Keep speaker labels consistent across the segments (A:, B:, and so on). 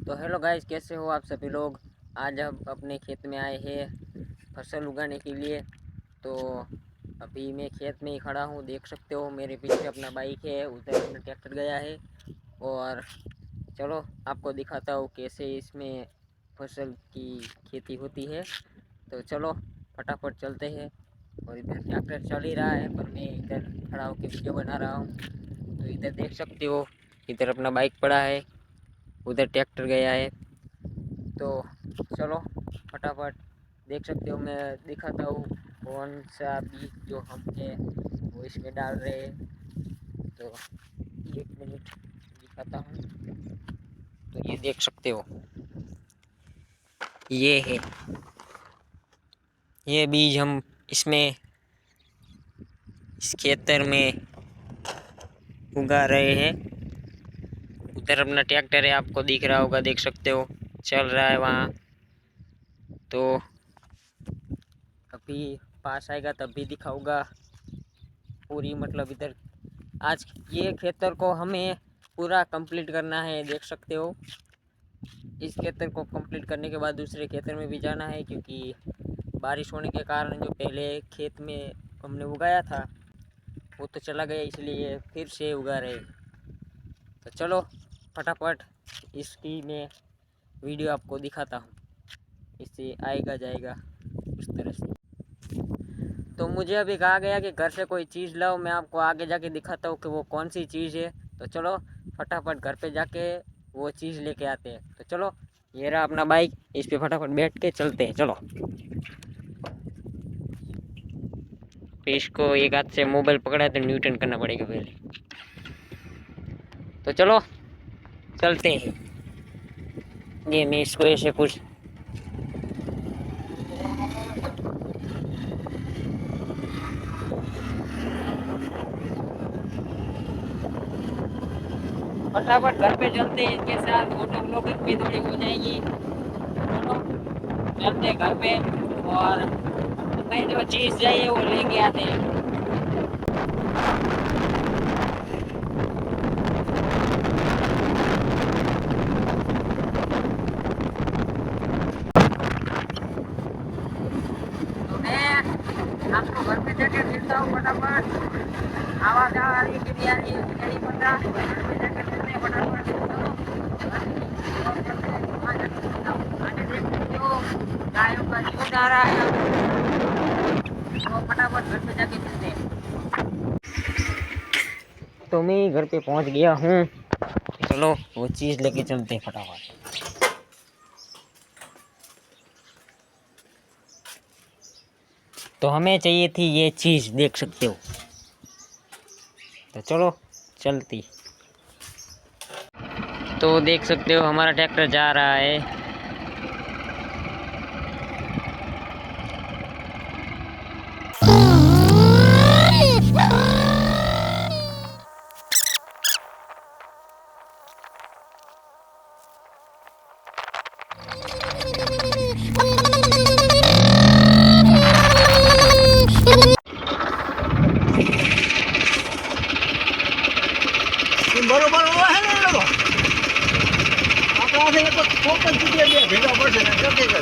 A: तो hello guys, कैसे हो आप सभी लोग। आज हम अपने खेत में आए हैं फसल उगाने के लिए। तो अभी मैं खेत में ही खड़ा हूँ, देख सकते हो मेरे पीछे अपना बाइक है, उधर अपना ट्रैक्टर गया है। और चलो आपको दिखाता हूँ कैसे इसमें फसल की खेती होती है। तो चलो फटाफट चलते हैं। और इधर ट्रैक्टर चल ही रहा है पर मैं इधर खड़ा होकर वीडियो बना रहा हूँ। तो इधर देख सकते हो, इधर अपना बाइक पड़ा है, उधर ट्रैक्टर गया है। तो चलो फटाफट देख सकते हो, मैं दिखाता हूँ कौन सा बीज जो हम है वो इसमें डाल रहे हैं। तो एक मिनट दिखाता हूँ। तो ये देख सकते हो, ये है, ये बीज हम इसमें इस खेतर में उगा रहे हैं। उधर अपना ट्रैक्टर है, आपको दिख रहा होगा, देख सकते हो चल रहा है वहाँ। तो अभी पास आएगा तब भी दिखाऊंगा पूरी, मतलब इधर आज ये खेतर को हमें पूरा कंप्लीट करना है। देख सकते हो इस खेतर को कंप्लीट करने के बाद दूसरे खेतर में भी जाना है, क्योंकि बारिश होने के कारण जो पहले खेत में हमने उगाया था वो तो चला गया, इसलिए फिर से उगा रहे। तो चलो फटाफट इसकी मैं वीडियो आपको दिखाता हूँ, इससे आएगा जाएगा उस तरह से। तो मुझे अभी कहा गया कि घर से कोई चीज़ लाओ, मैं आपको आगे जाके दिखाता हूँ कि वो कौन सी चीज़ है। तो चलो फटाफट घर पे जाके वो चीज़ लेके आते हैं। तो चलो ये रहा अपना बाइक, इस पे फटाफट बैठ के चलते हैं। चलो इसको एक हाथ से मोबाइल पकड़ा है तो न्यूटन करना पड़ेगा पहले। तो चलो चलते हैं। ये मैं इसको ऐसे कुछ फटाफट घर पे चलते हैं, इनके साथ फोटो ब्लॉगिंग भी थोड़ी हो जाएगी। चलो चलते घर पे और हमें जो चीज़ चाहिए वो लेके आते हैं। तो मैं आपको घर पे जाके मिलता हूँ फटाफट। आवाज़ आ रही है कि नहीं आ रही है नहीं पता, घर पे जाके मिलते हैं फटाफट। चलो आगे देख सकते हो गायों का दूध आ रहा है, तो फटाफट घर पे जाके मिलते हैं। तो मैं घर पे पहुंच गया हूँ, चलो वो चीज़ लेके चलते हैं फटाफट। तो हमें चाहिए थी ये चीज़, देख सकते हो। तो चलो चलती। तो देख सकते हो हमारा ट्रैक्टर जा रहा है।
B: બરોબર હોય ને લોકો આપણા તો ફોકસ જગ્યાએ ભેગા પડશે ને જગ્યાએ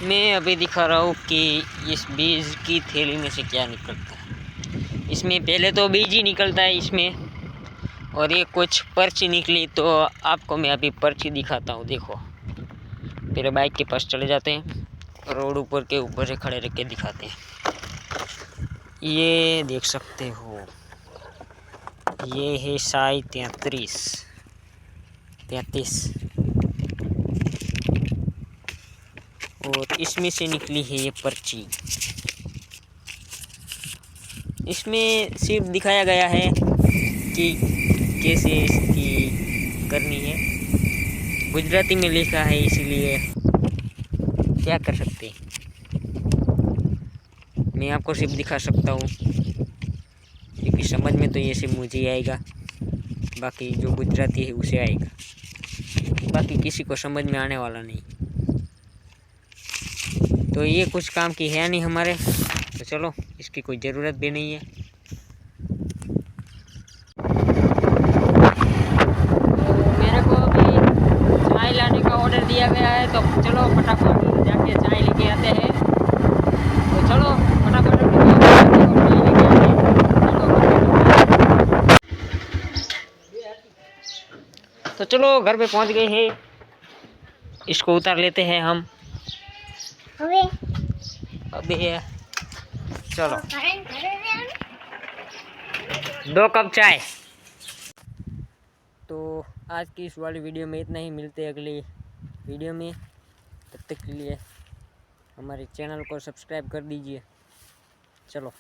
A: मैं अभी दिखा रहा हूँ कि इस बीज की थैली में से क्या निकलता है। इसमें पहले तो बीज ही निकलता है इसमें, और ये कुछ पर्ची निकली। तो आपको मैं अभी पर्ची दिखाता हूँ, देखो। मेरे बाइक के पास चले जाते हैं, रोड ऊपर के ऊपर से खड़े रख के दिखाते हैं। ये देख सकते हो, ये है साई 33 और इसमें से निकली है ये पर्ची। इसमें सिर्फ दिखाया गया है कि कैसे इसकी करनी है। गुजराती में लिखा है इसलिए क्या कर सकते हैं। मैं आपको सिर्फ दिखा सकता हूँ क्योंकि समझ में तो ये सिर्फ मुझे ही आएगा, बाकी जो गुजराती है उसे आएगा, बाकी किसी को समझ में आने वाला नहीं। तो ये कुछ काम की है नहीं हमारे, तो चलो इसकी कोई ज़रूरत भी नहीं है। तो मेरे को अभी चाय लाने का ऑर्डर दिया गया है, तो चलो फटाफट जाके चाय लेके आते हैं। तो चलो फटाफट तो चलो घर पे पहुंच गए हैं। इसको उतार लेते हैं हम अभी। चलो 2 कप चाय। तो आज की इस वाली वीडियो में इतना ही, मिलते हैं अगली वीडियो में। तब तक के लिए हमारे चैनल को सब्सक्राइब कर दीजिए। चलो।